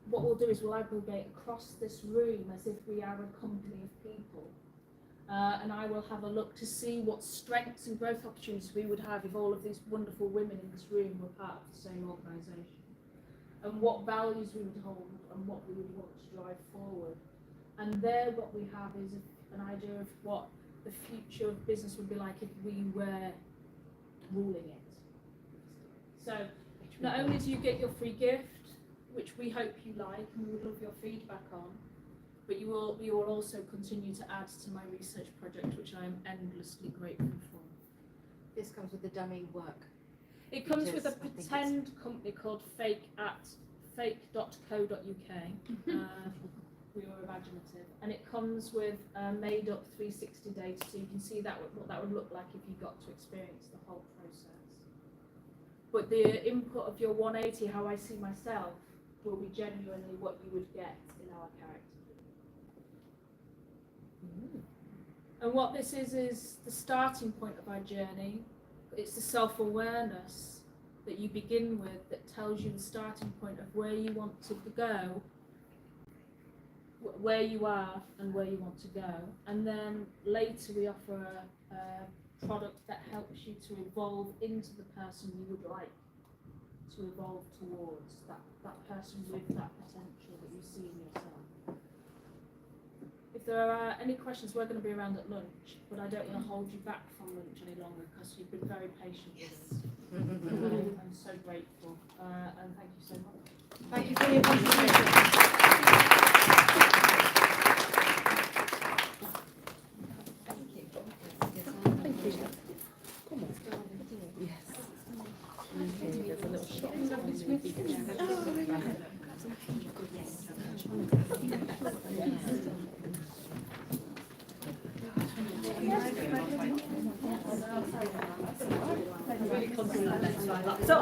what we'll do is we'll aggregate across this room as if we are a company of people. And I will have a look to see what strengths and growth opportunities we would have if all of these wonderful women in this room were part of the same organisation. And what values we would hold and what we would want to drive forward. And there what we have is an idea of what the future of business would be like if we were ruling it. So not only do you get your free gift, which we hope you like and we would love your feedback on, but you will also continue to add to my research project, which I am endlessly grateful for. This comes with the dummy work. It comes with a pretend company called fake.co.uk. We were imaginative, and it comes with made up 360 data, so you can see what that would look like if you got to experience the whole process. But the input of your 180, how I see myself, will be genuinely what you would get in our character. And what this is the starting point of our journey. It's the self-awareness that you begin with that tells you the starting point of where you want to go, where you are and where you want to go. And then later we offer a product that helps you to evolve into the person you would like to evolve towards, that person with that potential that you see in yourself. If there are any questions, we're going to be around at lunch, but I don't want to hold you back from lunch any longer because you've been very patient with us. I'm so grateful, and thank you so much. Thank you for your contribution. So